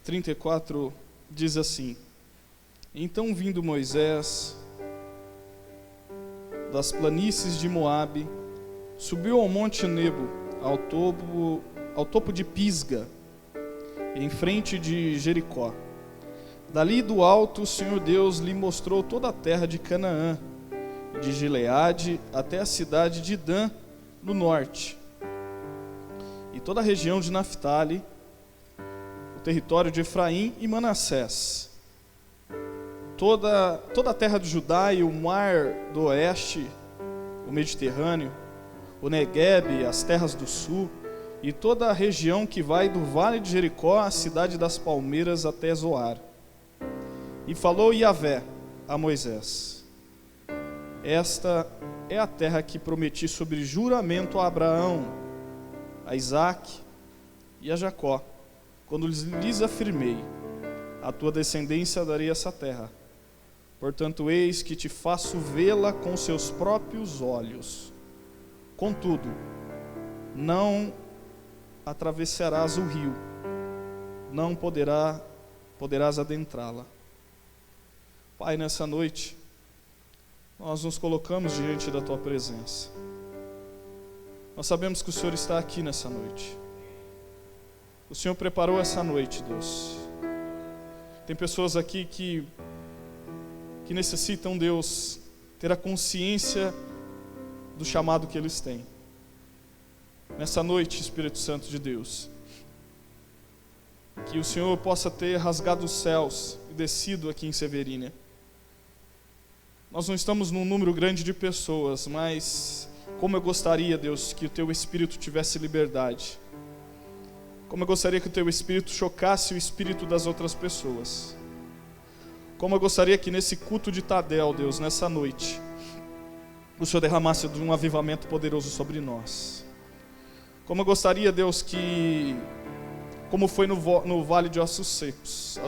34 diz assim: Então vindo Moisés das planícies de Moabe, subiu ao monte Nebo, ao topo de Pisga, em frente de Jericó. Dali do alto o Senhor Deus lhe mostrou toda a terra de Canaã, de Gileade até a cidade de Dan, no norte, e toda a região de Naftali, o território de Efraim e Manassés, toda a terra de Judá e o mar do oeste, o Mediterrâneo, o Neguebe, as terras do sul, e toda a região que vai do vale de Jericó à cidade das palmeiras até Zoar. E falou Yahvé a Moisés: Esta é a terra que prometi sobre juramento a Abraão, a Isaque e a Jacó, quando lhes afirmei: a tua descendência darei essa terra. Portanto, eis que te faço vê-la com seus próprios olhos. Contudo, não atravessarás o rio, não poderás adentrá-la. Pai, nessa noite, nós nos colocamos diante da tua presença. Nós sabemos que o Senhor está aqui nessa noite. O Senhor preparou essa noite, Deus. Tem pessoas aqui que necessitam, Deus, ter a consciência do chamado que eles têm. Nessa noite, Espírito Santo de Deus, que o Senhor possa ter rasgado os céus e descido aqui em Severínia. Nós não estamos num número grande de pessoas, mas como eu gostaria, Deus, que o Teu Espírito tivesse liberdade. Como eu gostaria que o Teu Espírito chocasse o espírito das outras pessoas. Como eu gostaria que nesse culto de Tadel, Deus, nessa noite, o Senhor derramasse de um avivamento poderoso sobre nós. Como eu gostaria, Deus, que, como foi no Vale de Ossos Secos,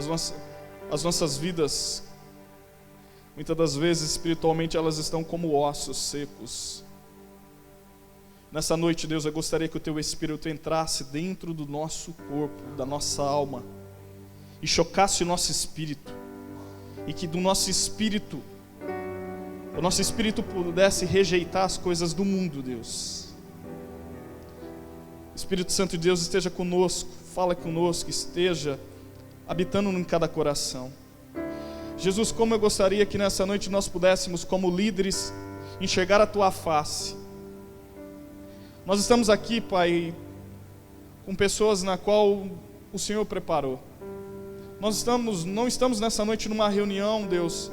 as nossas vidas, muitas das vezes, espiritualmente, elas estão como ossos secos. Nessa noite, Deus, eu gostaria que o Teu Espírito entrasse dentro do nosso corpo, da nossa alma, e chocasse o nosso espírito, e que do nosso espírito, o nosso espírito pudesse rejeitar as coisas do mundo, Deus. Espírito Santo de Deus esteja conosco, fala conosco, esteja habitando em cada coração. Jesus, como eu gostaria que nessa noite nós pudéssemos, como líderes, enxergar a Tua face. Nós estamos aqui, Pai, com pessoas na qual o Senhor preparou. Nós não estamos nessa noite numa reunião, Deus,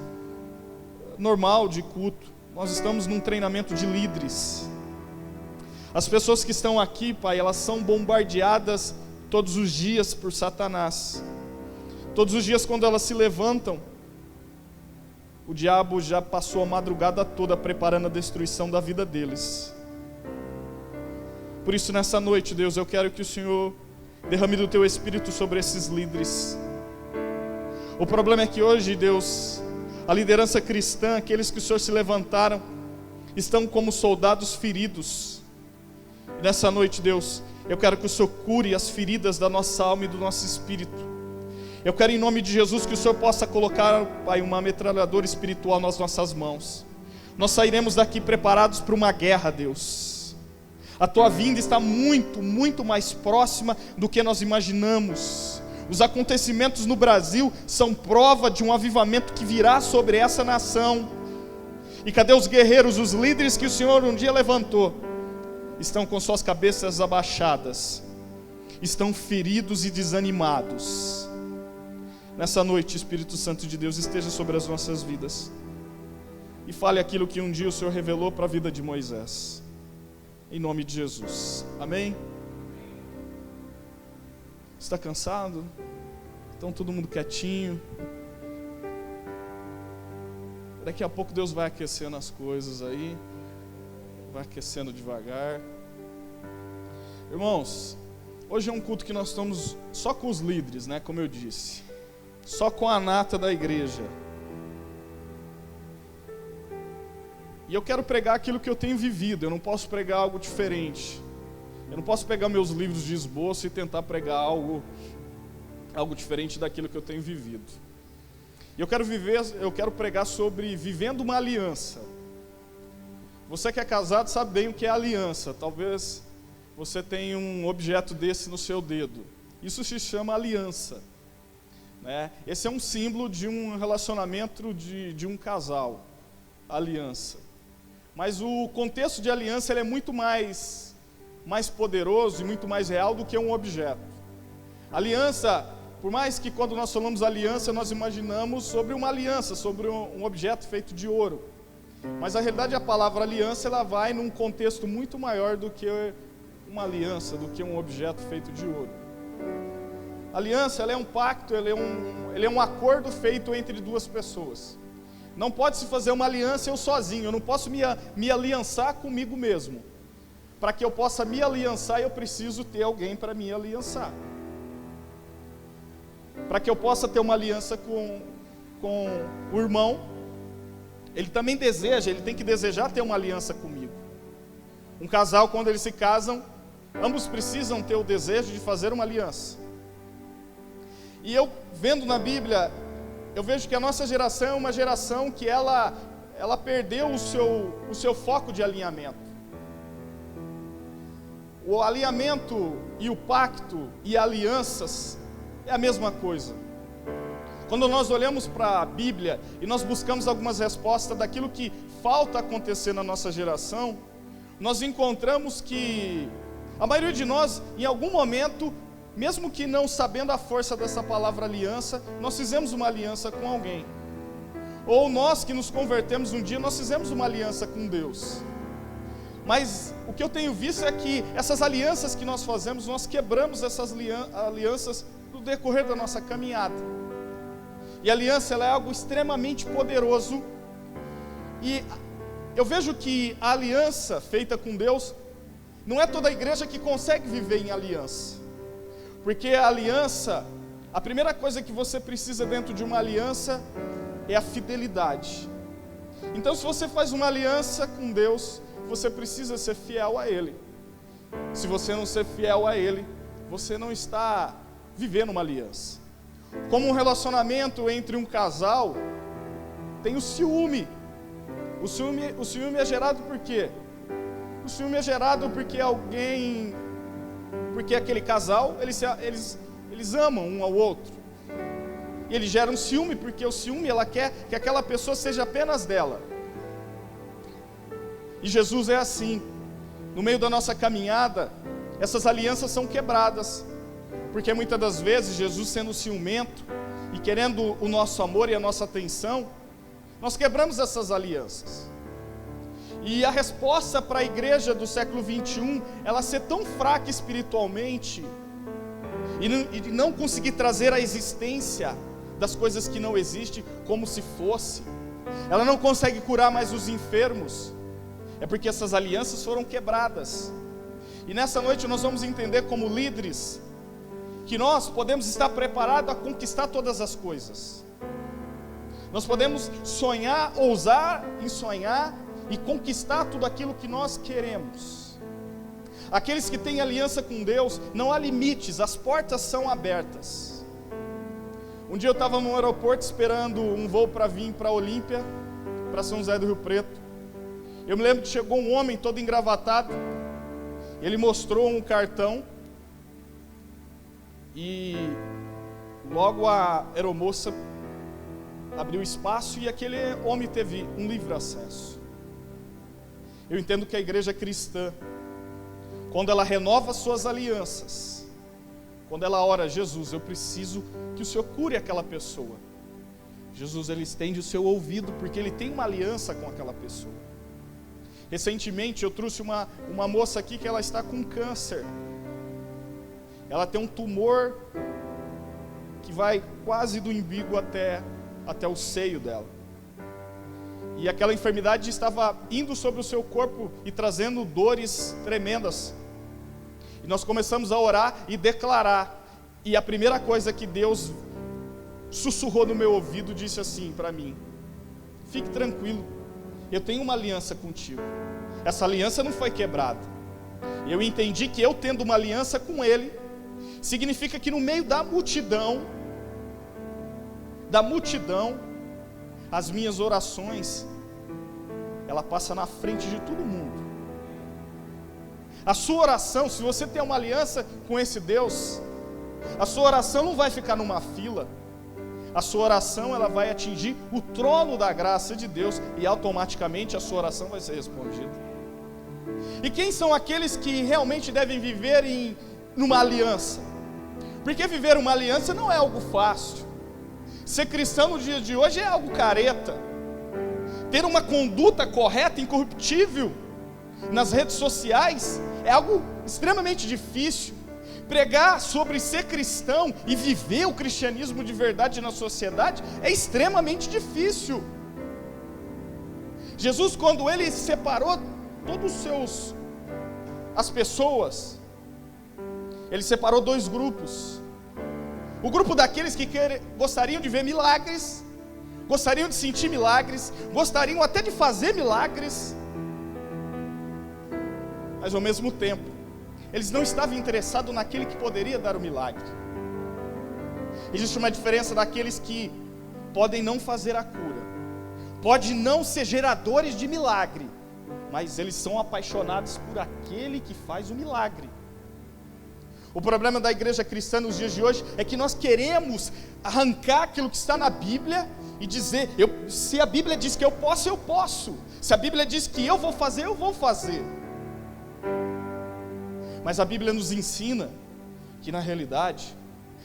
normal de culto. Nós estamos num treinamento de líderes. As pessoas que estão aqui, Pai, elas são bombardeadas todos os dias por Satanás. Todos os dias quando elas se levantam, o diabo já passou a madrugada toda preparando a destruição da vida deles. Por isso, nessa noite, Deus, eu quero que o Senhor derrame do Teu Espírito sobre esses líderes. O problema é que hoje, Deus, a liderança cristã, aqueles que o Senhor se levantaram, estão como soldados feridos. E nessa noite, Deus, eu quero que o Senhor cure as feridas da nossa alma e do nosso espírito. Eu quero, em nome de Jesus, que o Senhor possa colocar, Pai, uma metralhadora espiritual nas nossas mãos. Nós sairemos daqui preparados para uma guerra, Deus. A Tua vinda está muito, muito mais próxima do que nós imaginamos. Os acontecimentos no Brasil são prova de um avivamento que virá sobre essa nação. E cadê os guerreiros, os líderes que o Senhor um dia levantou? Estão com suas cabeças abaixadas, estão feridos e desanimados. Nessa noite, Espírito Santo de Deus, esteja sobre as nossas vidas e fale aquilo que um dia o Senhor revelou para a vida de Moisés, em nome de Jesus, amém? Está cansado? Então todo mundo quietinho. Daqui a pouco Deus vai aquecendo as coisas aí, vai aquecendo devagar. Irmãos, hoje é um culto que nós estamos só com os líderes, né? Como eu disse, só com a nata da igreja. E eu quero pregar aquilo que eu tenho vivido, eu não posso pregar algo diferente. Eu não posso pegar meus livros de esboço e tentar pregar algo algo diferente daquilo que eu tenho vivido. E eu quero pregar sobre vivendo uma aliança. Você que é casado sabe bem o que é aliança. Talvez você tenha um objeto desse no seu dedo. Isso se chama aliança, né? Esse é um símbolo de um relacionamento de um casal, aliança. Mas o contexto de aliança ele é muito mais poderoso e muito mais real do que um objeto. Aliança, por mais que quando nós falamos aliança, nós imaginamos sobre uma aliança, sobre um objeto feito de ouro. Mas a realidade a palavra aliança ela vai num contexto muito maior do que uma aliança, do que um objeto feito de ouro. Aliança ela é um pacto, ele é um acordo feito entre duas pessoas. Não pode se fazer uma aliança eu sozinho, eu não posso me aliançar comigo mesmo. Para que eu possa me aliançar, eu preciso ter alguém para me aliançar. Para que eu possa ter uma aliança com o irmão, ele também ele tem que desejar ter uma aliança comigo. Um casal, quando eles se casam, ambos precisam ter o desejo de fazer uma aliança. E eu, vendo na Bíblia, eu vejo que a nossa geração é uma geração que ela perdeu o seu foco de alinhamento. O alinhamento e o pacto e alianças é a mesma coisa. Quando nós olhamos para a Bíblia e nós buscamos algumas respostas daquilo que falta acontecer na nossa geração, nós encontramos que a maioria de nós, em algum momento, mesmo que não sabendo a força dessa palavra aliança, nós fizemos uma aliança com alguém. Ou nós que nos convertemos um dia, nós fizemos uma aliança com Deus. Mas o que eu tenho visto é que essas alianças que nós fazemos, nós quebramos essas alianças no decorrer da nossa caminhada. E a aliança ela é algo extremamente poderoso. E eu vejo que a aliança feita com Deus, não é toda a igreja que consegue viver em aliança. Porque a aliança, a primeira coisa que você precisa dentro de uma aliança é a fidelidade. Então se você faz uma aliança com Deus, você precisa ser fiel a Ele. Se você não ser fiel a Ele, você não está vivendo uma aliança. Como um relacionamento entre um casal, tem o ciúme. O ciúme é gerado por quê? O ciúme é gerado porque aquele casal, eles amam um ao outro. E ele gera um ciúme, porque o ciúme, ela quer que aquela pessoa seja apenas dela. E Jesus é assim. No meio da nossa caminhada, essas alianças são quebradas. Porque muitas das vezes, Jesus sendo ciumento e querendo o nosso amor e a nossa atenção, nós quebramos essas alianças. E a resposta para a igreja do século 21, ela ser tão fraca espiritualmente, e não conseguir trazer a existência das coisas que não existem como se fosse, ela não consegue curar mais os enfermos, é porque essas alianças foram quebradas. E nessa noite nós vamos entender como líderes, que nós podemos estar preparados a conquistar todas as coisas. Nós podemos sonhar, ousar em sonhar e conquistar tudo aquilo que nós queremos. Aqueles que têm aliança com Deus, não há limites, as portas são abertas. Um dia eu estava no aeroporto esperando um voo para vir para Olímpia, para São José do Rio Preto. Eu me lembro que chegou um homem todo engravatado, ele mostrou um cartão e logo a aeromoça abriu espaço e aquele homem teve um livre acesso. Eu entendo que a igreja cristã, quando ela renova suas alianças, quando ela ora, Jesus, eu preciso que o Senhor cure aquela pessoa. Jesus, ele estende o seu ouvido, porque ele tem uma aliança com aquela pessoa. Recentemente eu trouxe uma moça aqui que ela está com câncer. Ela tem um tumor que vai quase do umbigo até o seio dela. E aquela enfermidade estava indo sobre o seu corpo e trazendo dores tremendas. E nós começamos a orar e declarar. E a primeira coisa que Deus sussurrou no meu ouvido disse assim para mim: fique tranquilo, eu tenho uma aliança contigo. Essa aliança não foi quebrada. Eu entendi que eu tendo uma aliança com Ele, significa que no meio da multidão, as minhas orações, ela passa na frente de todo mundo. A sua oração, se você tem uma aliança com esse Deus, a sua oração não vai ficar numa fila. A sua oração, ela vai atingir o trono da graça de Deus e automaticamente a sua oração vai ser respondida. E quem são aqueles que realmente devem viver numa aliança? Porque viver uma aliança não é algo fácil. Ser cristão no dia de hoje é algo careta. Ter uma conduta correta, incorruptível nas redes sociais é algo extremamente difícil. Pregar sobre ser cristão e viver o cristianismo de verdade na sociedade é extremamente difícil. Jesus, quando ele separou todos as pessoas, ele separou dois grupos. O grupo daqueles que gostariam de ver milagres, gostariam de sentir milagres, gostariam até de fazer milagres, mas ao mesmo tempo eles não estavam interessados naquele que poderia dar o milagre. Existe uma diferença daqueles que podem não fazer a cura, podem não ser geradores de milagre, mas eles são apaixonados por aquele que faz o milagre. O problema da igreja cristã nos dias de hoje é que nós queremos arrancar aquilo que está na Bíblia e dizer, se a Bíblia diz que eu posso, eu posso. Se a Bíblia diz que eu vou fazer, eu vou fazer. Mas a Bíblia nos ensina que na realidade,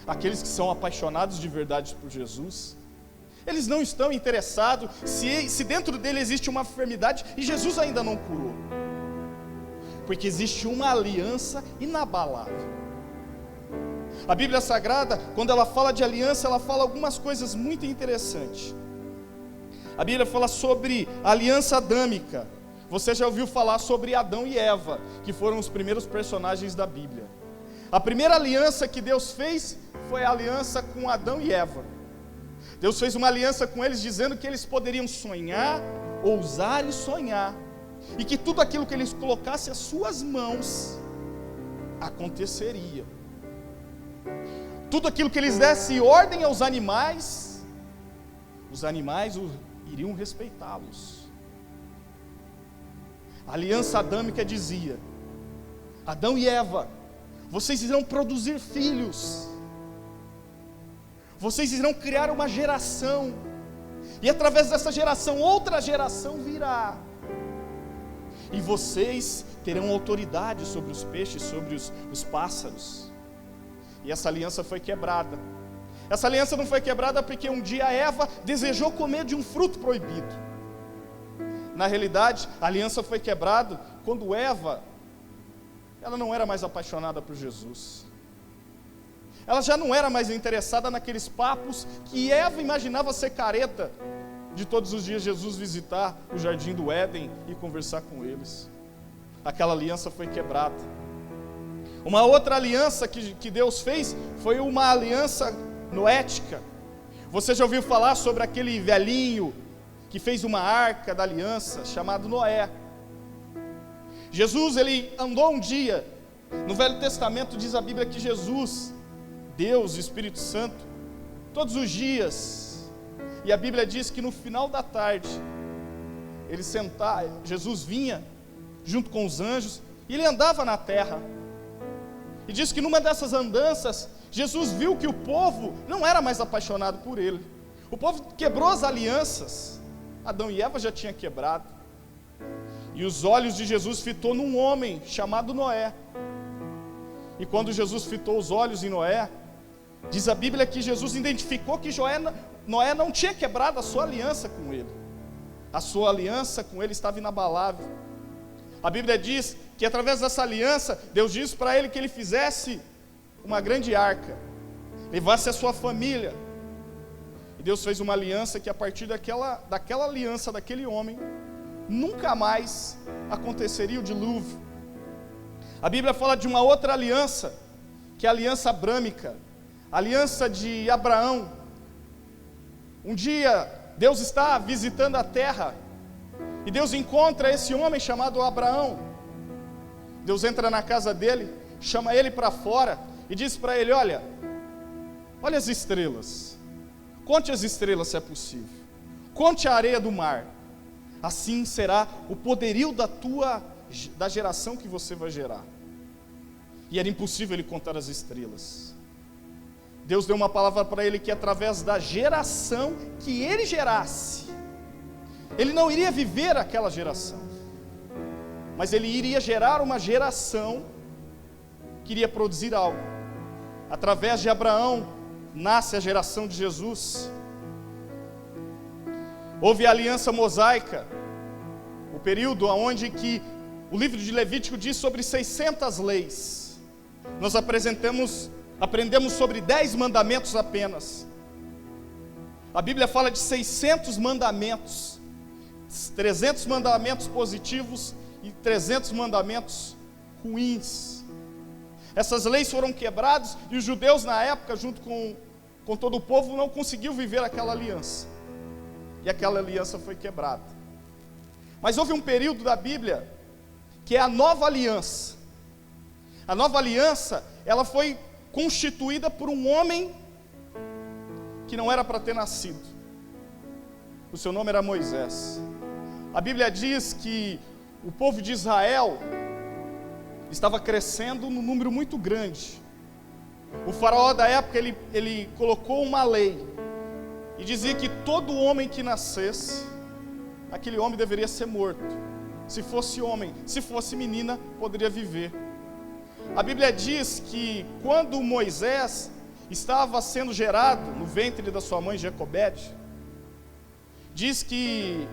aqueles que são apaixonados de verdade por Jesus, eles não estão interessados se dentro dele existe uma enfermidade e Jesus ainda não curou. Porque existe uma aliança inabalável. A Bíblia Sagrada, quando ela fala de aliança, ela fala algumas coisas muito interessantes. A Bíblia fala sobre a aliança adâmica. Você já ouviu falar sobre Adão e Eva, que foram os primeiros personagens da Bíblia. A primeira aliança que Deus fez foi a aliança com Adão e Eva. Deus fez uma aliança com eles dizendo que eles poderiam sonhar, ousar e sonhar, e que tudo aquilo que eles colocassem as suas mãos aconteceria. Tudo aquilo que eles dessem ordem aos animais, os animais iriam respeitá-los. A aliança adâmica dizia: Adão e Eva, vocês irão produzir filhos, vocês irão criar uma geração, e através dessa geração, outra geração virá, e vocês terão autoridade sobre os peixes, sobre os pássaros. E essa aliança foi quebrada. Essa aliança não foi quebrada porque um dia Eva desejou comer de um fruto proibido. Na realidade, a aliança foi quebrada quando Eva, ela não era mais apaixonada por Jesus. Ela já não era mais interessada naqueles papos que Eva imaginava ser careta, de todos os dias Jesus visitar o jardim do Éden e conversar com eles. Aquela aliança foi quebrada. Uma outra aliança que Deus fez foi uma aliança noética. Você já ouviu falar sobre aquele velhinho que fez uma arca da aliança, chamado Noé? Jesus, ele andou um dia, no Velho Testamento diz a Bíblia que Jesus, Deus, o Espírito Santo, todos os dias, e a Bíblia diz que no final da tarde, Jesus vinha junto com os anjos, e ele andava na terra, e diz que numa dessas andanças, Jesus viu que o povo não era mais apaixonado por ele. O povo quebrou as alianças. Adão e Eva já tinham quebrado. E os olhos de Jesus fitou num homem chamado Noé. E quando Jesus fitou os olhos em Noé, diz a Bíblia que Jesus identificou que Noé não tinha quebrado a sua aliança com ele. A sua aliança com ele estava inabalável. A Bíblia diz que através dessa aliança, Deus disse para ele que ele fizesse uma grande arca, levasse a sua família. E Deus fez uma aliança que a partir daquela aliança daquele homem, nunca mais aconteceria o dilúvio. A Bíblia fala de uma outra aliança, que é a aliança abrâmica, a aliança de Abraão. Um dia, Deus está visitando a terra, e Deus encontra esse homem chamado Abraão. Deus entra na casa dele, chama ele para fora, e disse para ele: olha as estrelas, conte as estrelas se é possível, conte a areia do mar, assim será o poderio da geração que você vai gerar. E era impossível ele contar as estrelas. Deus deu uma palavra para ele que através da geração que ele gerasse, ele não iria viver aquela geração, mas ele iria gerar uma geração que iria produzir algo. Através de Abraão nasce a geração de Jesus. Houve a aliança mosaica, o período onde que o livro de Levítico diz sobre 600 leis. Nós aprendemos sobre 10 mandamentos apenas. A Bíblia fala de 600 mandamentos, 300 mandamentos positivos e 300 mandamentos ruins. Essas leis foram quebradas e os judeus na época, junto com todo o povo, não conseguiu viver aquela aliança. E aquela aliança foi quebrada. Mas houve um período da Bíblia que é a nova aliança. A nova aliança, ela foi constituída por um homem que não era para ter nascido. O seu nome era Moisés. A Bíblia diz que o povo de Israel estava crescendo num número muito grande. O faraó da época, ele colocou uma lei e dizia que todo homem que nascesse, aquele homem deveria ser morto. Se fosse homem, se fosse menina, poderia viver. A Bíblia diz que quando Moisés estava sendo gerado no ventre da sua mãe Jecobede, diz que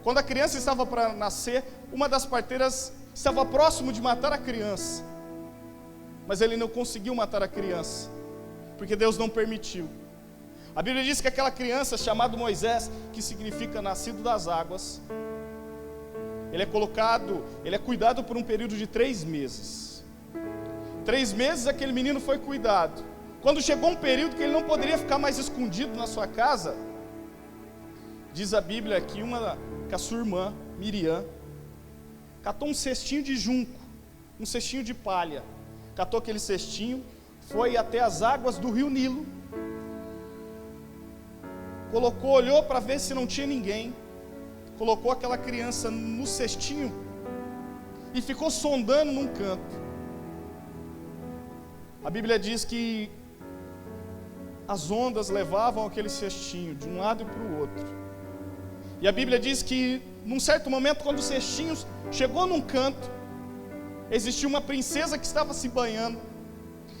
quando a criança estava para nascer, uma das parteiras estava próximo de matar a criança, mas ele não conseguiu matar a criança, porque Deus não permitiu. A Bíblia diz que aquela criança, chamada Moisés, que significa nascido das águas, ele é cuidado por um período de 3 meses. 3 meses aquele menino foi cuidado. Quando chegou um período que ele não poderia ficar mais escondido na sua casa, diz a Bíblia que a sua irmã, Miriam, catou um cestinho de junco, um cestinho de palha, catou aquele cestinho, foi até as águas do rio Nilo, olhou para ver se não tinha ninguém, colocou aquela criança no cestinho e ficou sondando num canto. A Bíblia diz que as ondas levavam aquele cestinho de um lado e para o outro. E a Bíblia diz que num certo momento, quando o cestinho chegou num canto, existia uma princesa que estava se banhando.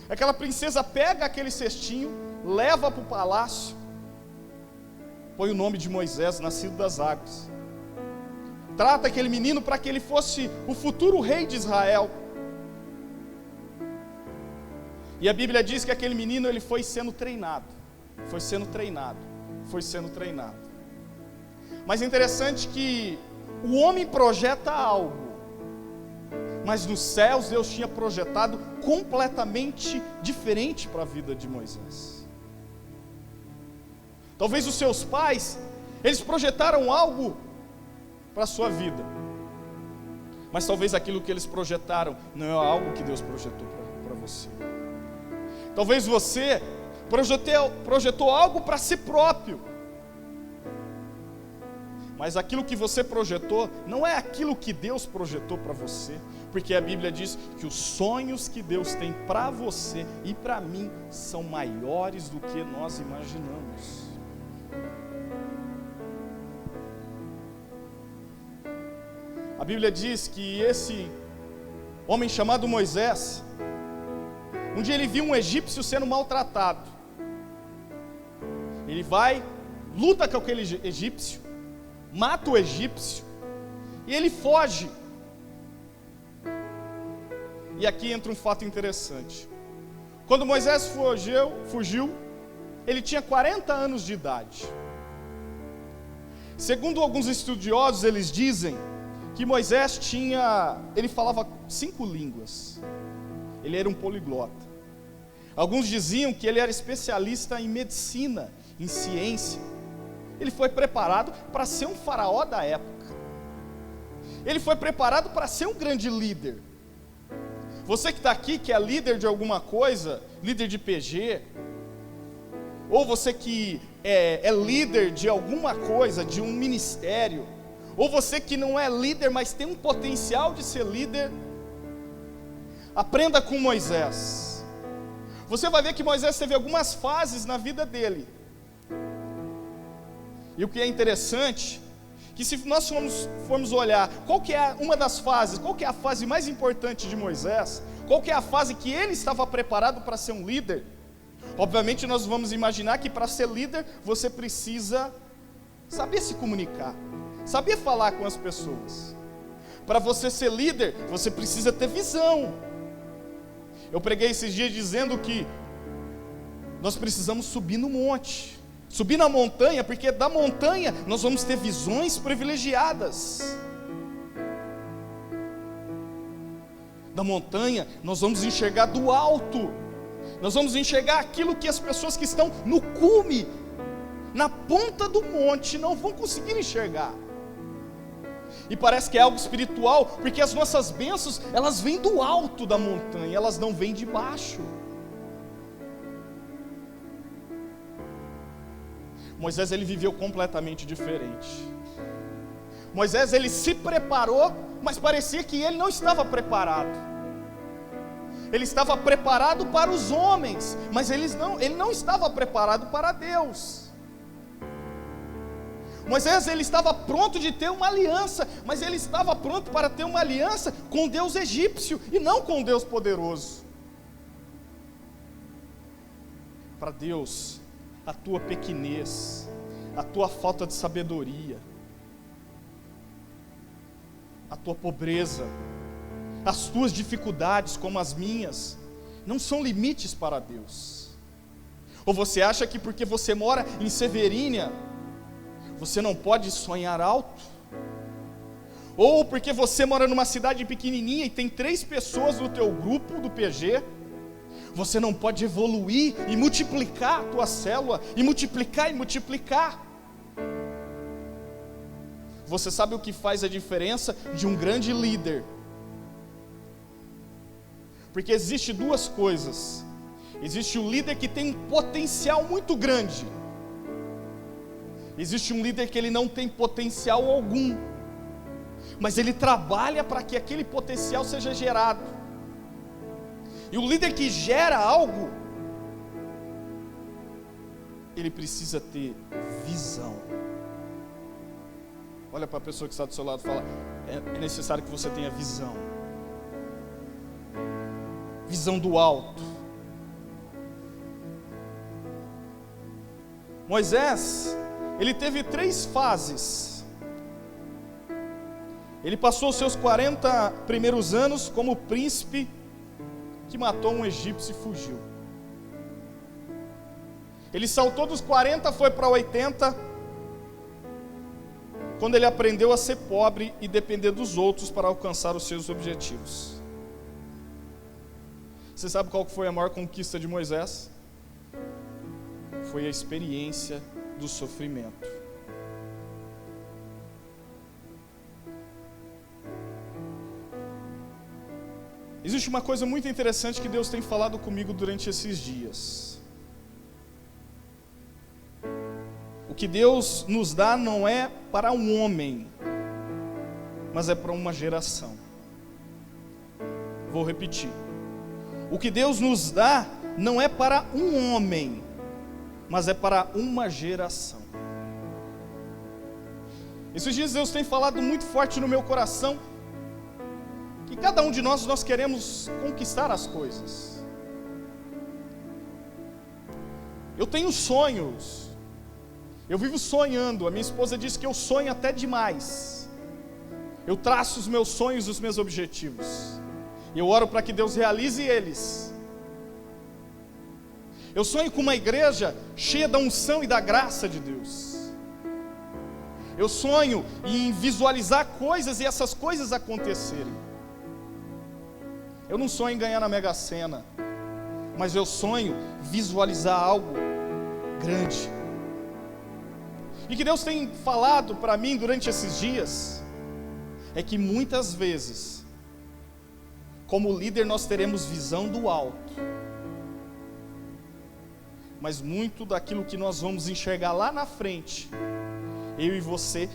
Aquela princesa pega aquele cestinho, leva para o palácio, põe o nome de Moisés, nascido das águas. Trata aquele menino para que ele fosse o futuro rei de Israel. E a Bíblia diz que aquele menino, ele foi sendo treinado. Mas é interessante que o homem projeta algo, mas nos céus Deus tinha projetado completamente diferente para a vida de Moisés. Talvez os seus pais, eles projetaram algo para a sua vida, mas talvez aquilo que eles projetaram não é algo que Deus projetou para você. Talvez você projetou algo para si próprio, mas aquilo que você projetou não é aquilo que Deus projetou para você, porque a Bíblia diz que os sonhos que Deus tem para você e para mim são maiores do que nós imaginamos. A Bíblia diz que esse homem chamado Moisés, um dia ele viu um egípcio sendo maltratado. Ele vai, luta com aquele egípcio, mata o egípcio e ele foge. E aqui entra um fato interessante. Quando Moisés fugiu, ele tinha 40 anos de idade. Segundo alguns estudiosos, eles dizem que Moisés ele falava 5 línguas. Ele era um poliglota. Alguns diziam que ele era especialista em medicina, em ciência. Ele foi preparado para ser um faraó da época. Ele foi preparado para ser um grande líder. Você que está aqui, que é líder de alguma coisa, líder de PG, ou você que é líder de alguma coisa, de um ministério, ou você que não é líder, mas tem um potencial de ser líder, aprenda com Moisés. Você vai ver que Moisés teve algumas fases na vida dele. E o que é interessante, que se nós formos olhar, qual que é uma das fases, qual que é a fase mais importante de Moisés, qual que é a fase que ele estava preparado para ser um líder, obviamente nós vamos imaginar que para ser líder, você precisa saber se comunicar, saber falar com as pessoas. Para você ser líder, você precisa ter visão. Eu preguei esses dias dizendo que nós precisamos subir no monte, subir na montanha, porque da montanha nós vamos ter visões privilegiadas. Da montanha nós vamos enxergar do alto, nós vamos enxergar aquilo que as pessoas que estão no cume, na ponta do monte, não vão conseguir enxergar. E parece que é algo espiritual, porque as nossas bênçãos, elas vêm do alto da montanha, elas não vêm de baixo. Moisés, ele viveu completamente diferente. Moisés, ele se preparou, mas parecia que ele não estava preparado. Ele estava preparado para os homens, mas ele não estava preparado para Deus. Moisés, ele estava pronto de ter uma aliança, mas ele estava pronto para ter uma aliança com o Deus egípcio, e não com o Deus poderoso. Para Deus, a tua pequenez, a tua falta de sabedoria, a tua pobreza, as tuas dificuldades como as minhas, não são limites para Deus. Ou você acha que porque você mora em Severínia, você não pode sonhar alto? Ou porque você mora numa cidade pequenininha e tem 3 pessoas no teu grupo do PG, você não pode evoluir e multiplicar a tua célula, e multiplicar. Você sabe o que faz a diferença de um grande líder? Porque existe 2 coisas. Existe um líder que tem um potencial muito grande. Existe um líder que ele não tem potencial algum, mas ele trabalha para que aquele potencial seja gerado. E o líder que gera algo, ele precisa ter visão. Olha para a pessoa que está do seu lado e fala: é necessário que você tenha visão. Visão do alto. Moisés, ele teve 3 fases. Ele passou os seus 40 primeiros anos como príncipe que matou um egípcio e fugiu. Ele saltou dos 40, foi para 80, quando ele aprendeu a ser pobre e depender dos outros para alcançar os seus objetivos. Você sabe qual foi a maior conquista de Moisés? Foi a experiência do sofrimento. Existe uma coisa muito interessante que Deus tem falado comigo durante esses dias. O que Deus nos dá não é para um homem, mas é para uma geração. Vou repetir. O que Deus nos dá não é para um homem, mas é para uma geração. Esses dias Deus tem falado muito forte no meu coração, que cada um de nós queremos conquistar as coisas. Eu tenho sonhos, eu vivo sonhando. A minha esposa diz que eu sonho até demais. Eu traço os meus sonhos, os meus objetivos, e eu oro para que Deus realize eles. Eu sonho com uma igreja cheia da unção e da graça de Deus. Eu sonho em visualizar coisas e essas coisas acontecerem. Eu não sonho em ganhar na Mega Sena, mas eu sonho visualizar algo grande. E que Deus tem falado para mim durante esses dias é que muitas vezes Como líder nós teremos visão do alto, mas muito daquilo que nós vamos enxergar lá na frente, eu e você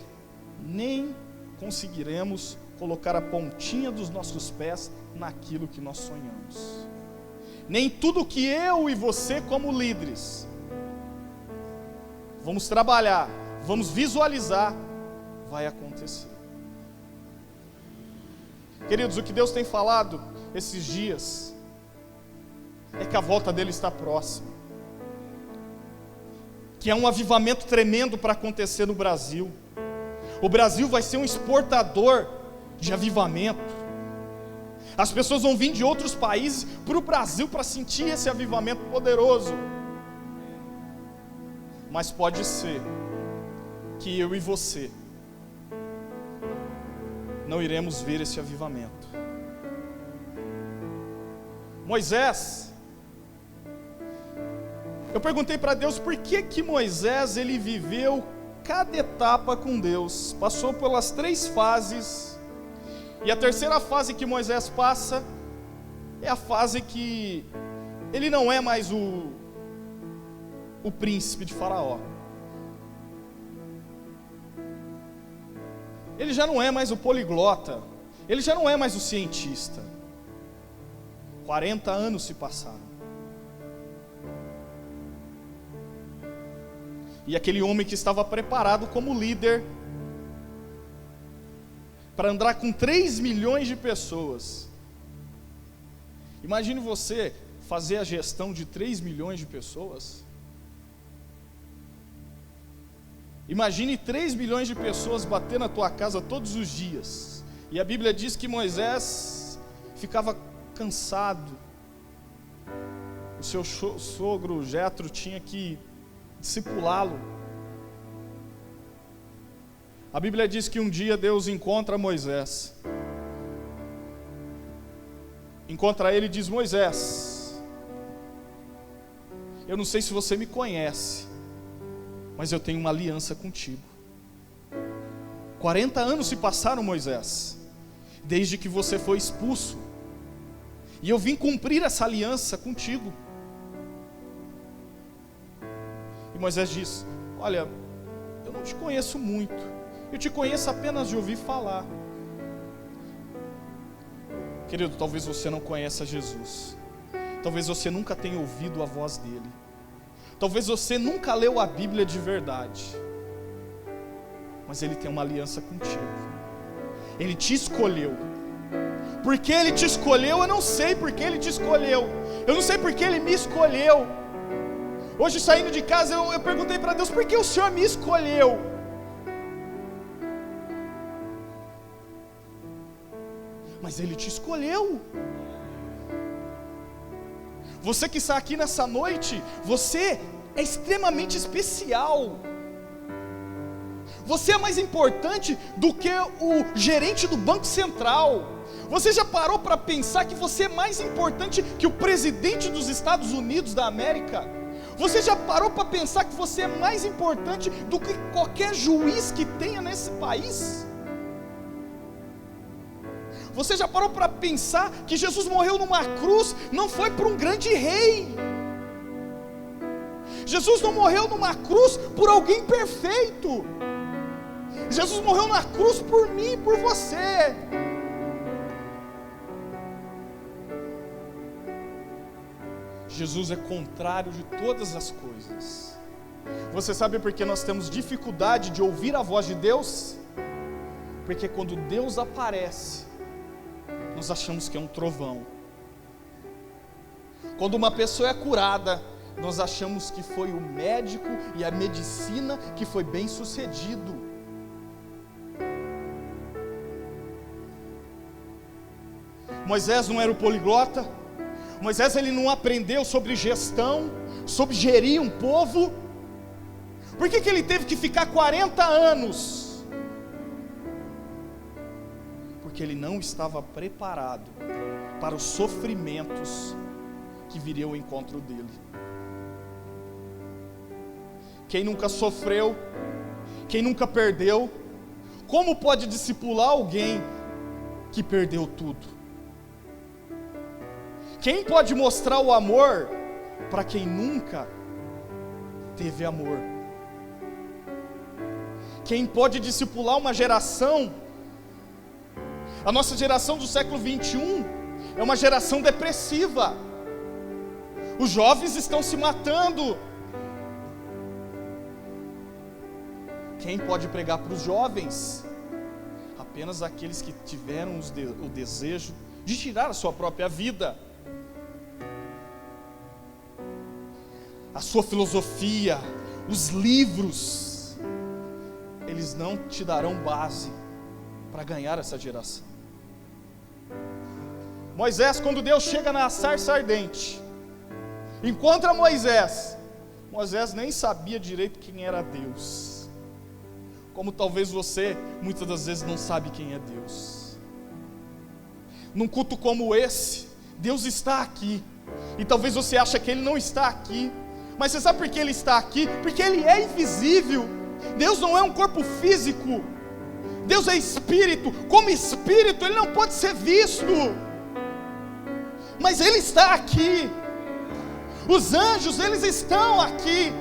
nem conseguiremos colocar a pontinha dos nossos pés naquilo que nós sonhamos. Nem tudo que eu e você como líderes vamos trabalhar, vamos visualizar, vai acontecer. Queridos, o que Deus tem falado esses dias é que a volta dele está próxima, que é um avivamento tremendo para acontecer no Brasil. O Brasil vai ser um exportador de avivamento. As pessoas vão vir de outros países para o Brasil para sentir esse avivamento poderoso. Mas pode ser que eu e você não iremos ver esse avivamento. Moisés, eu perguntei para Deus por que Moisés ele viveu cada etapa com Deus, passou pelas 3 fases, e a terceira fase que Moisés passa é a fase que ele não é mais o príncipe de Faraó. Ele já não é mais o poliglota, ele já não é mais o cientista. 40 anos se passaram. E aquele homem que estava preparado como líder para andar com 3 milhões de pessoas. Imagine você fazer a gestão de 3 milhões de pessoas. Imagine 3 milhões de pessoas bater na tua casa todos os dias. E a Bíblia diz que Moisés ficava cansado. O seu sogro Jetro tinha que discipulá-lo. A Bíblia diz que um dia Deus encontra Moisés. Encontra ele e diz: Moisés, eu não sei se você me conhece, mas eu tenho uma aliança contigo. 40 anos se passaram, Moisés, desde que você foi expulso, e eu vim cumprir essa aliança contigo. E Moisés diz: olha, eu não te conheço muito, eu te conheço apenas de ouvir falar. Querido, talvez você não conheça Jesus, talvez você nunca tenha ouvido a voz dele, talvez você nunca leu a Bíblia de verdade, mas ele tem uma aliança contigo. Ele te escolheu. Porque ele te escolheu, eu não sei porque ele te escolheu. Eu não sei porque ele me escolheu. Hoje, saindo de casa, eu perguntei para Deus: por que o Senhor me escolheu? Mas ele te escolheu. Você que está aqui nessa noite, você é extremamente especial. Você é mais importante do que o gerente do Banco Central. Você já parou para pensar que você é mais importante que o presidente dos Estados Unidos da América? Você já parou para pensar que você é mais importante do que qualquer juiz que tenha nesse país? Você já parou para pensar que Jesus morreu numa cruz, não foi por um grande rei? Jesus não morreu numa cruz por alguém perfeito. Jesus morreu na cruz por mim e por você. Jesus é contrário de todas as coisas. Você sabe por que nós temos dificuldade de ouvir a voz de Deus? Porque quando Deus aparece, nós achamos que é um trovão. Quando uma pessoa é curada, nós achamos que foi o médico e a medicina que foi bem sucedido. Moisés não era o poliglota. Moisés ele não aprendeu sobre gestão, sobre gerir um povo. Por que ele teve que ficar 40 anos? Porque ele não estava preparado para os sofrimentos que viriam ao encontro dele. Quem nunca sofreu, quem nunca perdeu, como pode discipular alguém que perdeu tudo? Quem pode mostrar o amor para quem nunca teve amor? Quem pode discipular uma geração? A nossa geração do século 21 é uma geração depressiva. Os jovens estão se matando. Quem pode pregar para os jovens? Apenas aqueles que tiveram o desejo de tirar a sua própria vida. A sua filosofia, os livros, eles não te darão base para ganhar essa geração. Moisés, quando Deus chega na sarça ardente, encontra Moisés nem sabia direito quem era Deus. Como talvez você, muitas das vezes, não sabe quem é Deus. Num culto como esse, Deus está aqui. E talvez você ache que Ele não está aqui. Mas você sabe por que Ele está aqui? Porque Ele é invisível. Deus não é um corpo físico. Deus é espírito. Como espírito, Ele não pode ser visto. Mas Ele está aqui. Os anjos, eles estão aqui.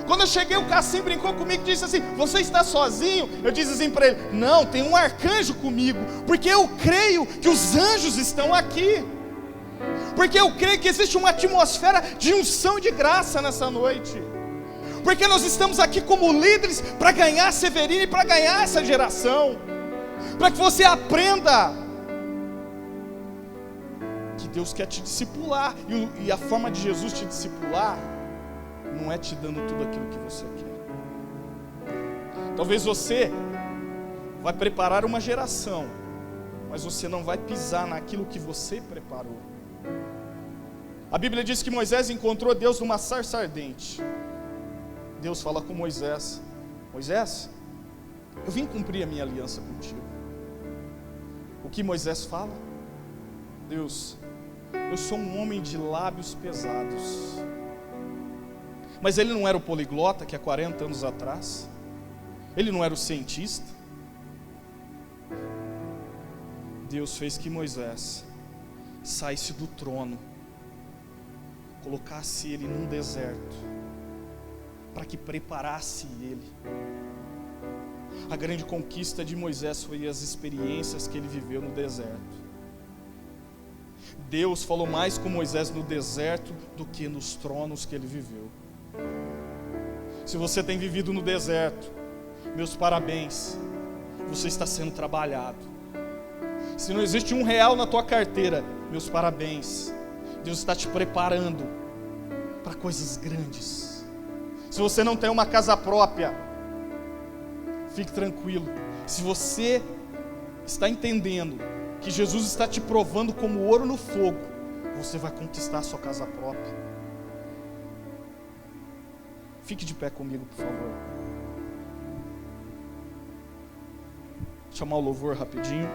Quando eu cheguei, o Cassim brincou comigo e disse assim: você está sozinho? Eu disse assim para ele: não, tem um arcanjo comigo, porque eu creio que os anjos estão aqui, porque eu creio que existe uma atmosfera de unção e de graça nessa noite, porque nós estamos aqui como líderes para ganhar Severino e para ganhar essa geração, para que você aprenda que Deus quer te discipular, e a forma de Jesus te discipular não é te dando tudo aquilo que você quer. Talvez você vai preparar uma geração, mas você não vai pisar naquilo que você preparou. A Bíblia diz que Moisés encontrou Deus numa sarça ardente. Deus fala com Moisés: Moisés, eu vim cumprir a minha aliança contigo. O que Moisés fala? Deus, eu sou um homem de lábios pesados. Mas ele não era o poliglota que há 40 anos atrás? Ele não era o cientista? Deus fez que Moisés saísse do trono, colocasse ele num deserto, para que preparasse ele. A grande conquista de Moisés foi as experiências que ele viveu no deserto. Deus falou mais com Moisés no deserto do que nos tronos que ele viveu. Se você tem vivido no deserto, meus parabéns, você está sendo trabalhado. Se não existe R$1 na tua carteira, meus parabéns, Deus está te preparando para coisas grandes. Se você não tem uma casa própria, fique tranquilo. Se você está entendendo que Jesus está te provando como ouro no fogo, você vai conquistar a sua casa própria. Fique de pé comigo, por favor. Vou chamar o louvor rapidinho.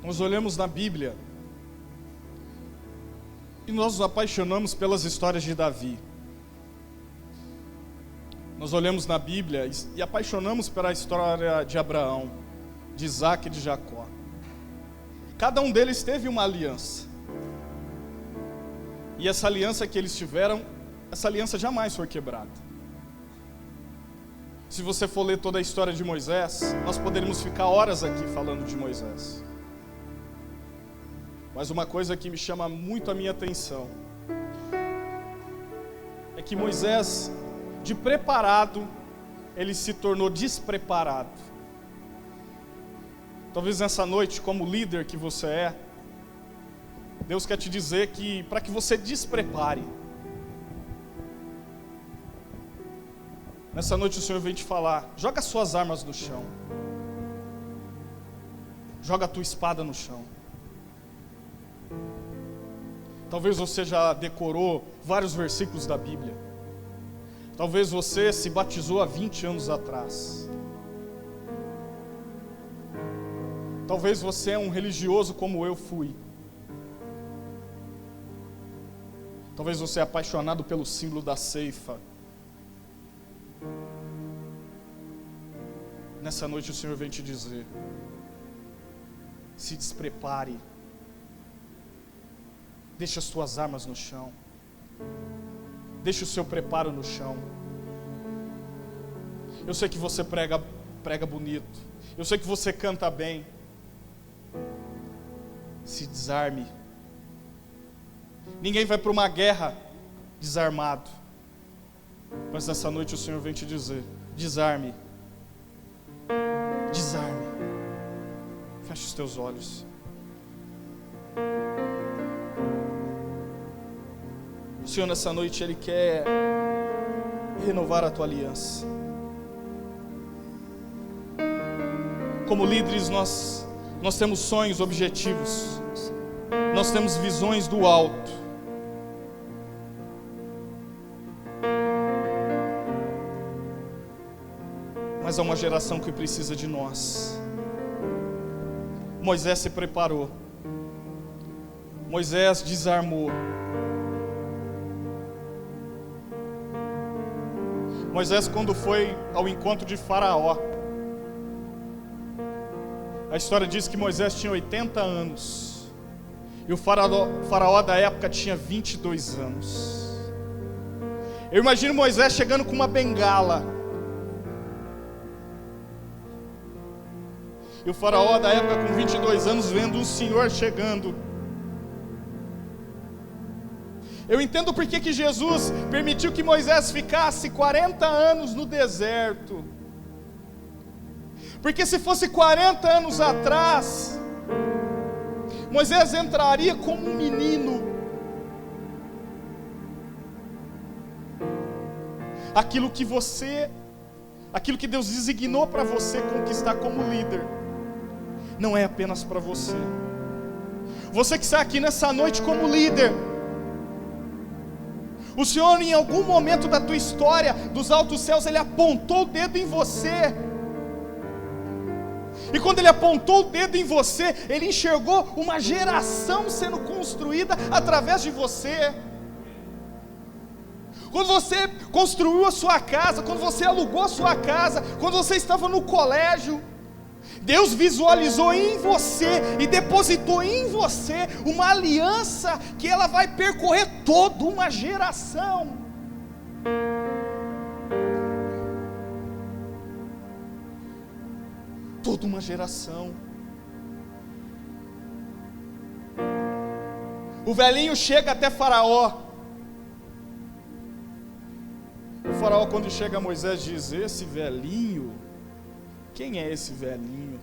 Nós olhamos na Bíblia e nós nos apaixonamos pelas histórias de Davi. Nós olhamos na Bíblia e apaixonamos pela história de Abraão, de Isaac e de Jacó. Cada um deles teve uma aliança. E essa aliança que eles tiveram, essa aliança jamais foi quebrada. Se você for ler toda a história de Moisés, nós poderíamos ficar horas aqui falando de Moisés. Mas uma coisa que me chama muito a minha atenção é que Moisés, de preparado, ele se tornou despreparado. Talvez nessa noite, como líder que você é, Deus quer te dizer que para que você desprepare. Nessa noite o Senhor vem te falar: joga suas armas no chão, joga a tua espada no chão. Talvez você já decorou vários versículos da Bíblia. Talvez você se batizou há 20 anos atrás. Talvez você é um religioso como eu fui. Talvez você é apaixonado pelo símbolo da ceifa. Nessa noite o Senhor vem te dizer: se desprepare. Deixa as tuas armas no chão. Deixa o seu preparo no chão. Eu sei que você prega bonito. Eu sei que você canta bem. Se desarme. Ninguém vai para uma guerra desarmado. Mas nessa noite o Senhor vem te dizer: desarme. Desarme. Feche os teus olhos. O Senhor nessa noite Ele quer renovar a tua aliança. Como líderes nós temos sonhos, objetivos. Nós temos visões do alto. Mas há uma geração que precisa de nós. Moisés se preparou. Moisés desarmou. Moisés, quando foi ao encontro de Faraó, a história diz que Moisés tinha 80 anos. E o faraó da época tinha 22 anos. Eu imagino Moisés chegando com uma bengala. E o faraó da época com 22 anos vendo um senhor chegando. Eu entendo por que Jesus permitiu que Moisés ficasse 40 anos no deserto. Porque se fosse 40 anos atrás, Moisés entraria como um menino. Aquilo que Deus designou para você conquistar como líder, não é apenas para você. Você que está aqui nessa noite como líder, o Senhor em algum momento da tua história, dos altos céus, Ele apontou o dedo em você. E quando Ele apontou o dedo em você, Ele enxergou uma geração sendo construída através de você. Quando você construiu a sua casa, quando você alugou a sua casa, quando você estava no colégio, Deus visualizou em você e depositou em você uma aliança que ela vai percorrer toda uma geração. Toda uma geração. O velhinho chega até Faraó. O Faraó, quando chega a Moisés, diz: esse velhinho, quem é esse velhinho?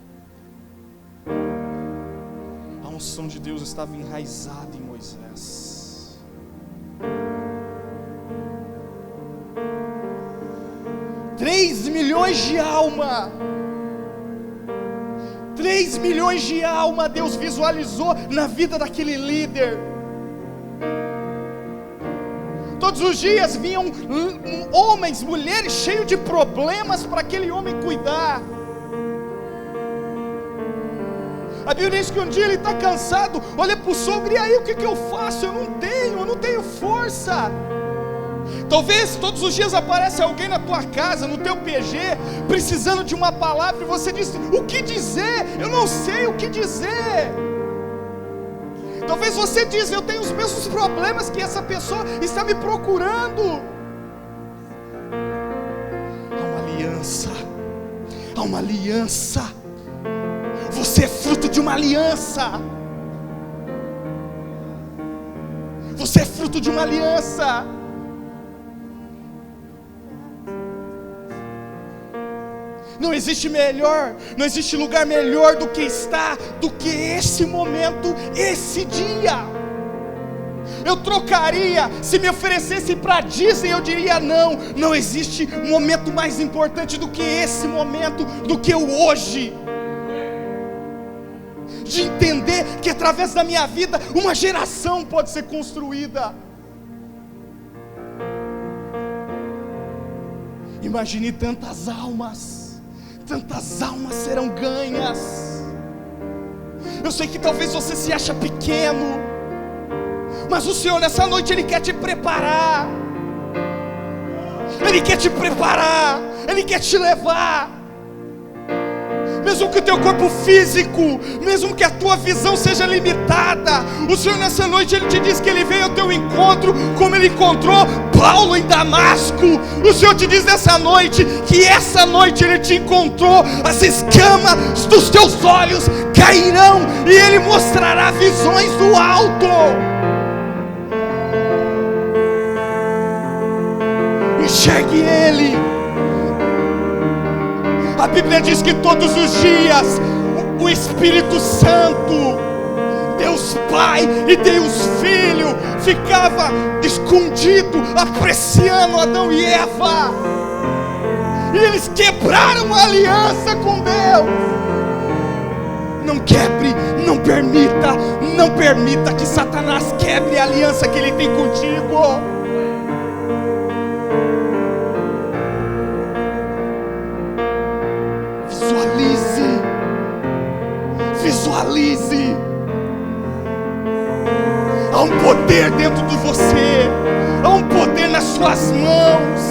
A unção de Deus estava enraizada em Moisés. Três milhões de alma. 3 milhões de alma Deus visualizou na vida daquele líder. Todos os dias vinham homens, mulheres cheios de problemas para aquele homem cuidar. A Bíblia diz que um dia ele está cansado, olha para o sogro: e aí, o que eu faço? Eu não tenho força. Talvez todos os dias aparece alguém na tua casa, no teu PG, precisando de uma palavra, e você diz: o que dizer? Eu não sei o que dizer. Talvez você diz: eu tenho os mesmos problemas que essa pessoa está me procurando. Há uma aliança. Há uma aliança. Você é fruto de uma aliança. Você é fruto de uma aliança. Não existe lugar melhor do que esse momento, esse dia. Eu trocaria, se me oferecesse para Disney, eu diria não existe momento mais importante do que esse momento, do que o hoje. De entender que através da minha vida, uma geração pode ser construída. Imagine tantas almas serão ganhas. Eu sei que talvez você se acha pequeno, Mas o Senhor nessa noite Ele quer te preparar. Ele quer te preparar. Ele quer te levar. Mesmo que o teu corpo físico, mesmo que a tua visão seja limitada, o Senhor nessa noite Ele te diz que Ele veio ao teu encontro, como Ele encontrou Paulo em Damasco. O Senhor te diz nessa noite, que essa noite Ele te encontrou. As escamas dos teus olhos cairão, e Ele mostrará visões do alto. Enxergue Ele. A Bíblia diz que todos os dias o Espírito Santo, Deus Pai e Deus Filho, ficava escondido, apreciando Adão e Eva. E eles quebraram a aliança com Deus. Não quebre, não permita que Satanás quebre a aliança que ele tem contigo. Visualize. Há um poder dentro de você. Há um poder nas suas mãos.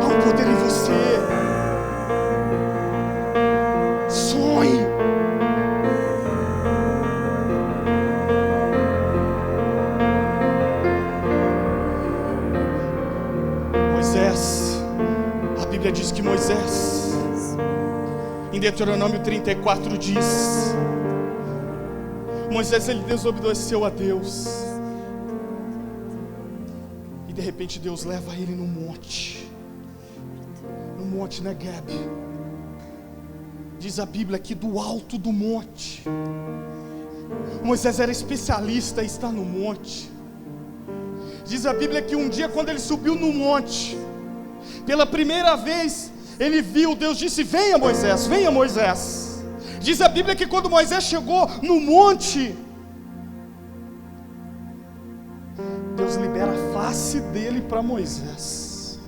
Há um poder em você. Sonhe. Moisés, a Bíblia diz que Moisés, em Deuteronômio 34 diz, Moisés ele desobedeceu a Deus, e de repente Deus leva ele no monte Negeb. Diz a Bíblia que do alto do monte, Moisés era especialista em estar no monte. Diz a Bíblia que um dia, quando ele subiu no monte, pela primeira vez, ele viu, Deus disse: venha Moisés, venha Moisés. Diz a Bíblia que quando Moisés chegou no monte, Deus libera a face dele para Moisés.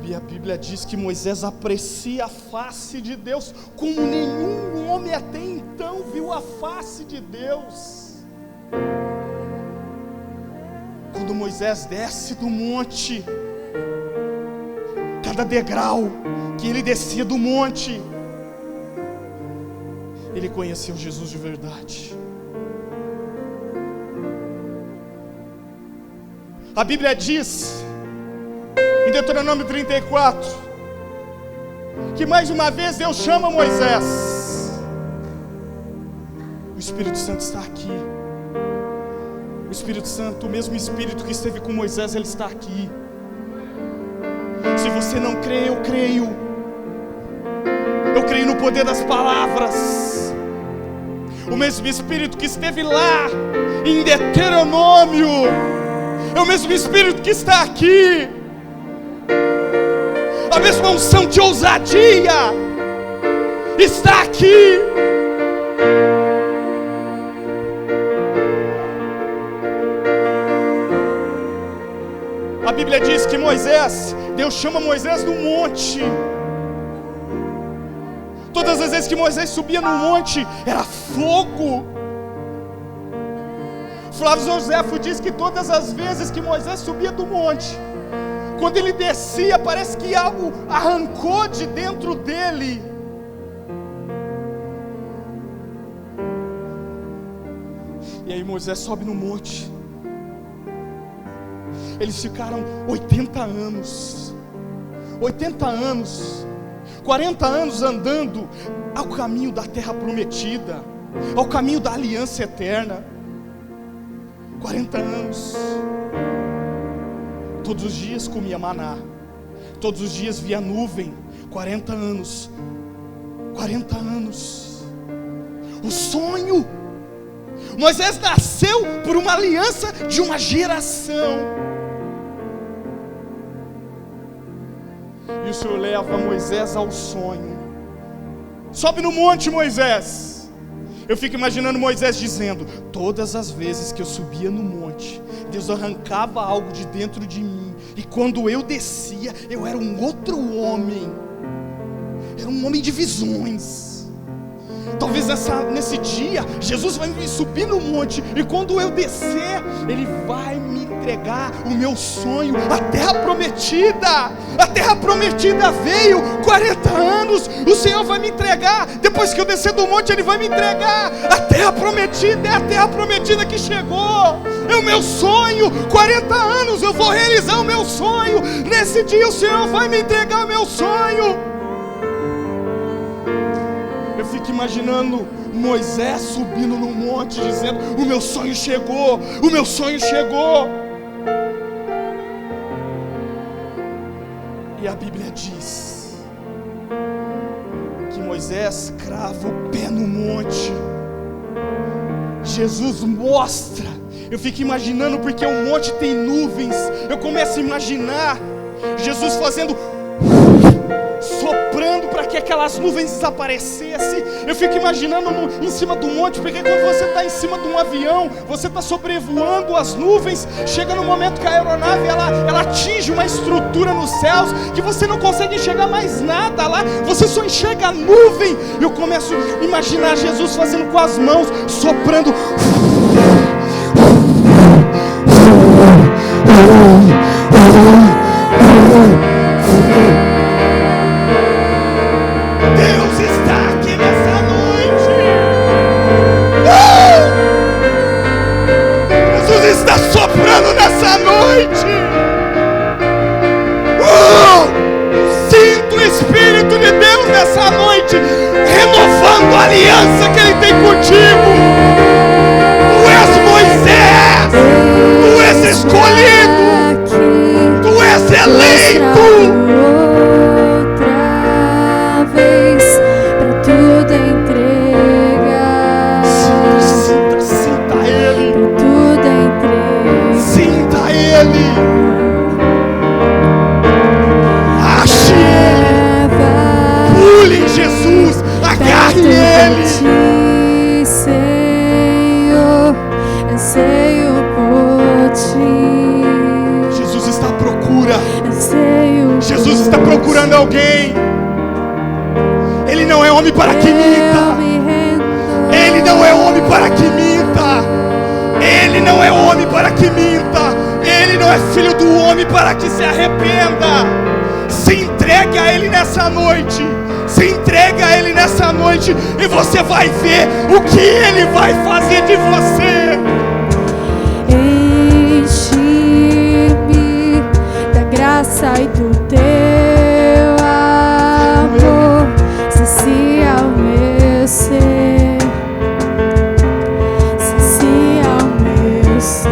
E a Bíblia diz que Moisés aprecia a face de Deus como nenhum homem até então viu a face de Deus. Quando Moisés desce do monte, cada degrau que ele descia do monte, ele conheceu Jesus de verdade. A Bíblia diz, em Deuteronômio 34, que mais uma vez Deus chama Moisés. O Espírito Santo está aqui. O Espírito Santo, o mesmo Espírito que esteve com Moisés, ele está aqui. Se você não crê, eu creio. Eu creio no poder das palavras. O mesmo Espírito que esteve lá em Deuteronômio é o mesmo Espírito que está aqui. A mesma unção de ousadia está aqui. A Bíblia diz que Moisés, Deus chama Moisés no monte. Todas as vezes que Moisés subia no monte, era fogo. Flávio Joséfo diz que todas as vezes que Moisés subia do monte, quando ele descia, parece que algo arrancou de dentro dele. E aí Moisés sobe no monte. Eles ficaram 80 anos, 40 anos andando ao caminho da terra prometida, ao caminho da aliança eterna. 40 anos, todos os dias comia maná, todos os dias via nuvem. 40 anos, o sonho. Moisés nasceu por uma aliança de uma geração. E o Senhor leva Moisés ao sonho. Sobe no monte, Moisés. Eu fico imaginando Moisés dizendo: todas as vezes que eu subia no monte, Deus arrancava algo de dentro de mim. E quando eu descia, eu era um outro homem. Era um um homem de visões. Talvez nesse dia, Jesus vai me subir no monte, e quando eu descer, Ele vai me entregar o meu sonho, a terra prometida. A terra prometida veio, 40 anos, o Senhor vai me entregar. Depois que eu descer do monte, Ele vai me entregar. A terra prometida é a terra prometida que chegou. É o meu sonho, 40 anos eu vou realizar o meu sonho. Nesse dia o Senhor vai me entregar o meu sonho. Eu fico imaginando Moisés subindo no monte, dizendo: o meu sonho chegou, o meu sonho chegou. E a Bíblia diz que Moisés crava o pé no monte. Jesus mostra. Eu fico imaginando, porque o monte tem nuvens. Eu começo a imaginar Jesus fazendo, soprando para que aquelas nuvens desaparecessem. Eu fico imaginando em cima do monte, porque quando você está em cima de um avião, você está sobrevoando as nuvens. Chega no momento que a aeronave ela atinge uma estrutura nos céus, que você não consegue enxergar mais nada lá, você só enxerga a nuvem. Eu começo a imaginar Jesus fazendo com as mãos, soprando. Deus está aqui nessa noite. Jesus está soprando nessa noite. Sinto o Espírito de Deus nessa noite, renovando a aliança que Ele tem contigo. Tu és Moisés, tu és escolhido, tu és eleito. Jesus está procurando alguém. Ele não é homem para que minta. Ele não é homem para que minta. Ele não é homem para que minta. Ele não é filho do homem para que se arrependa. Se entregue a Ele nessa noite. Se entregue a Ele nessa noite, e você vai ver o que Ele vai fazer de você. Enche-me da graça e do teu amor, sacia o meu ser, sacia o meu ser.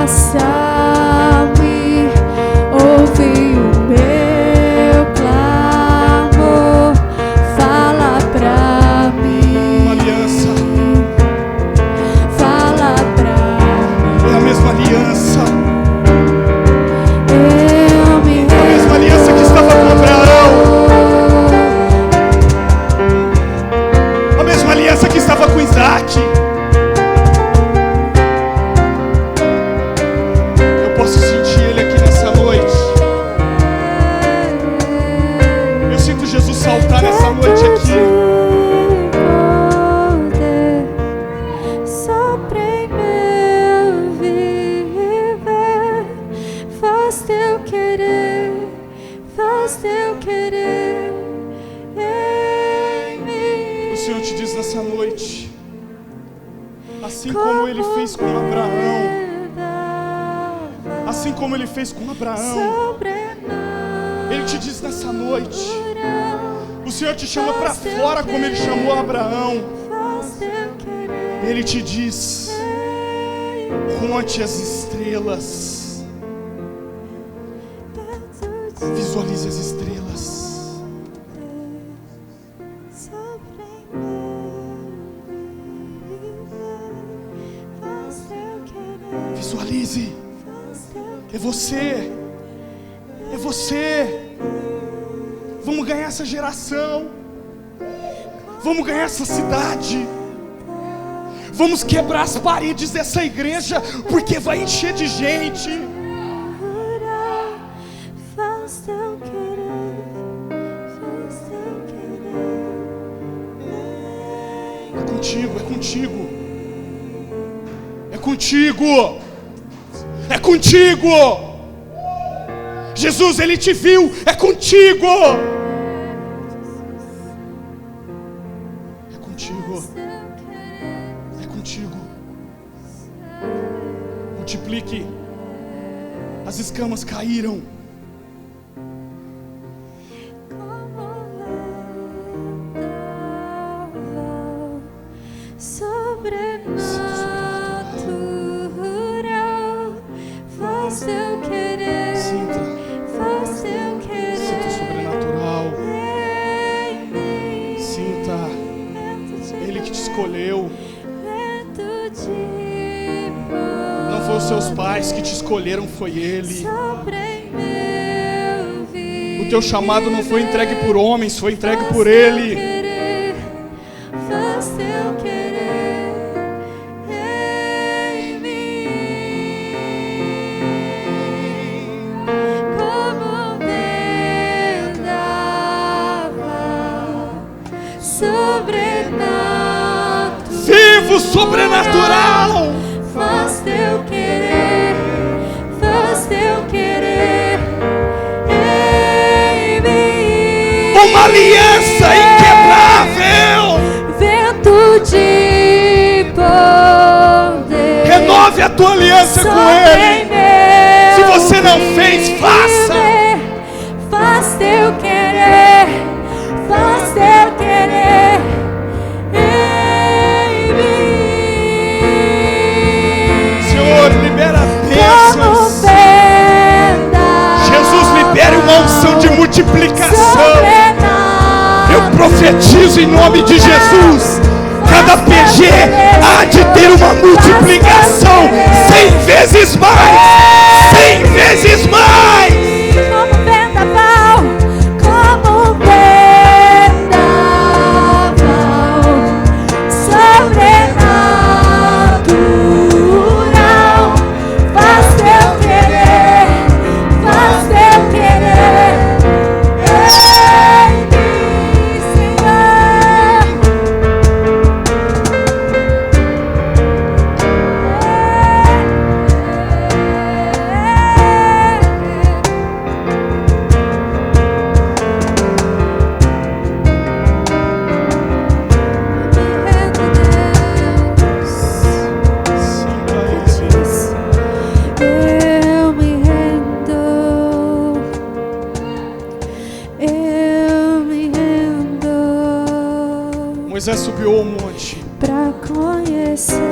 Abraça-me, ouve o meu clamor, fala pra mim. Uma aliança. Fala pra mim. É a mesma aliança. Eu me A mesma aliança que estava com Abraão. A mesma aliança que estava com Isaac. Eu posso sentir Ele aqui nessa noite. Eu sinto Jesus saltar nessa noite aqui. Sopra em meu viver, faz teu querer em mim. O Senhor te diz nessa noite, assim como Ele fez com Abraão, assim como Ele fez com Abraão, Ele te diz nessa noite, o Senhor te chama para fora como Ele chamou Abraão. Ele te diz: conte as estrelas, visualize as estrelas. Visualize. É você. É você. Vamos ganhar essa geração. Vamos ganhar essa cidade. Vamos quebrar as paredes dessa igreja, porque vai encher de gente. contigo, é contigo. É contigo. É contigo. Jesus, Ele te viu, é contigo. É contigo. É contigo. Multiplique. As escamas caíram. Sobrenatural, faz teu querer, faz teu querer. Sinta sobrenatural. Sinta Ele que te escolheu. Não foi os seus pais que te escolheram, foi Ele. O teu chamado não foi entregue por homens, foi entregue por Ele. Faz teu querer em mim, como vendaval sobrenatural. Vivo sobrenatural. Faz teu querer, faz teu querer em mim. Uma aliança inquebrável. Vento de poder. Renove a tua aliança com Ele. Se você não fez, faça. Faz teu querer, faz teu querer em mim. Senhor, libera Como bênçãos. vendaval Jesus, libere uma unção de multiplicação. sobrenatural. Eu profetizo em nome de Jesus. Cada PG há de ter uma multiplicação 100 vezes mais. 100 vezes mais. Como vendaval, como vendaval sobrenatural. Faz teu querer, faz teu querer em mim, Senhor. Eu me rendo, eu me rendo Moisés subiu ao monte. pra conhecer-te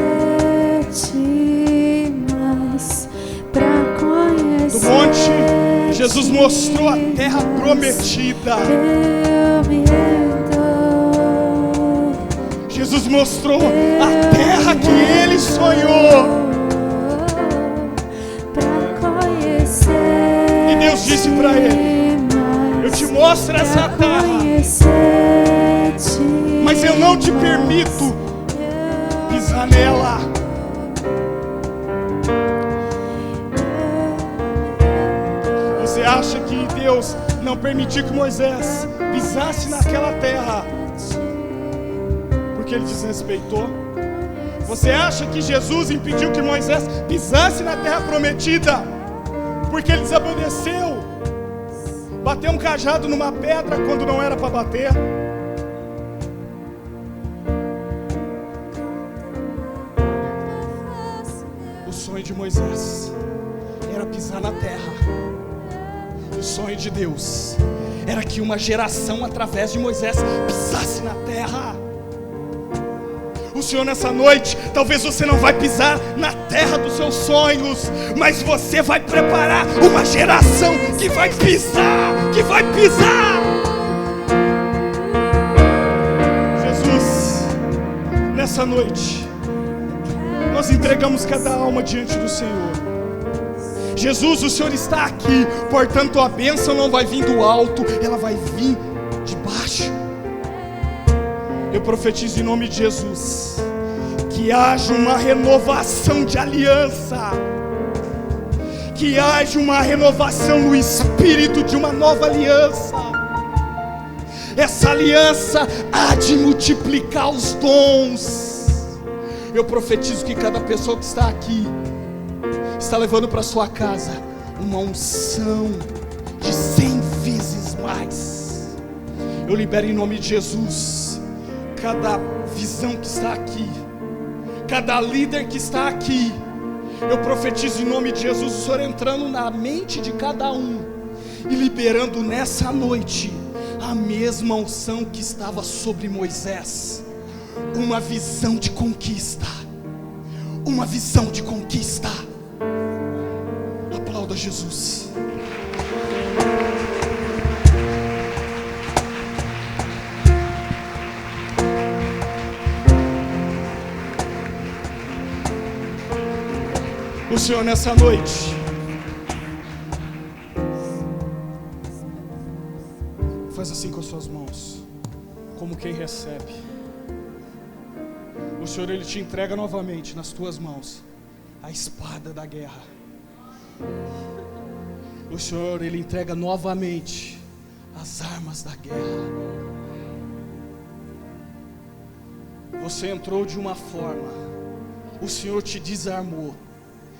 mais, pra conhecer. Do monte, Jesus mostrou a terra prometida. Eu me rendo, Jesus mostrou a terra que Ele sonhou. pra conhecer. E Deus disse para ele: eu te mostro essa terra, mas eu não te permito pisar nela. Você acha que Deus não permitiu que Moisés pisasse naquela terra porque ele desrespeitou? Você acha que Jesus impediu que Moisés pisasse na terra prometida porque ele desobedeceu? Bateu um cajado numa pedra quando não era para bater? O sonho de Moisés era pisar na terra. O sonho de Deus era que uma geração através de Moisés pisasse na terra. O Senhor, nessa noite, talvez você não vai pisar na terra dos seus sonhos, mas você vai preparar uma geração que vai pisar, Jesus, nessa noite, nós entregamos cada alma diante do Senhor. Jesus, o Senhor está aqui, portanto a bênção não vai vir do alto, ela vai vir de baixo. Eu profetizo em nome de Jesus que haja uma renovação de aliança, que haja uma renovação no espírito de uma nova aliança. essa aliança há de multiplicar os dons. Eu profetizo que cada pessoa que está aqui está levando para sua casa uma unção de 100 vezes mais. Eu libero em nome de Jesus cada visão que está aqui, cada líder que está aqui. Eu profetizo em nome de Jesus, o Senhor entrando na mente de cada um e liberando nessa noite a mesma unção que estava sobre Moisés. Uma visão de conquista. Uma visão de conquista. Aplauda Jesus. O Senhor nessa noite faz assim com as suas mãos, como quem recebe. O Senhor, Ele te entrega novamente nas tuas mãos a espada da guerra. O Senhor, Ele entrega novamente as armas da guerra. Você entrou de uma forma, o Senhor te desarmou,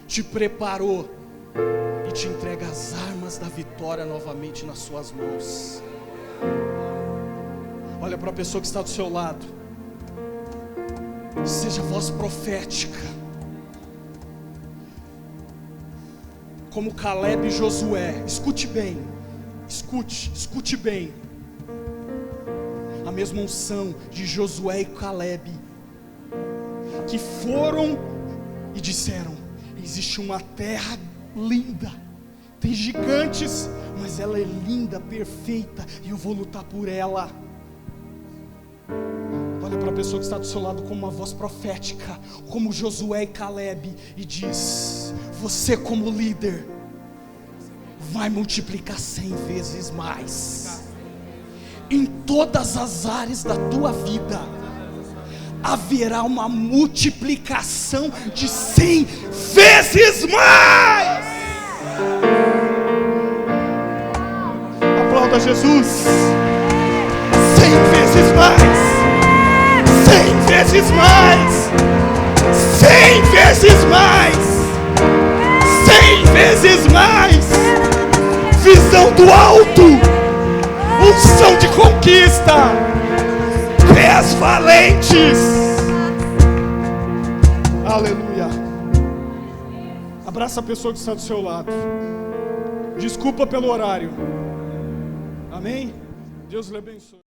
te preparou e te entrega as armas da vitória novamente nas suas mãos. Olha para a pessoa que está do seu lado. Seja voz profética, como Caleb e Josué. Escute bem, escute bem. A mesma unção de Josué e Caleb, que foram e disseram: existe uma terra linda, tem gigantes, mas ela é linda, perfeita, e eu vou lutar por ela. Olha para a pessoa que está do seu lado como uma voz profética, como Josué e Caleb, e diz: você como líder vai multiplicar 100 vezes mais. Em todas as áreas da tua vida haverá uma multiplicação de 100 vezes mais. Aplauda Jesus. 100 vezes mais. 100 vezes mais. 100 vezes mais. 100 vezes mais. Visão do alto. Unção de conquista. Pés valentes. Aleluia. Abraça a pessoa que está do seu lado. Desculpa pelo horário. Amém? Deus lhe abençoe.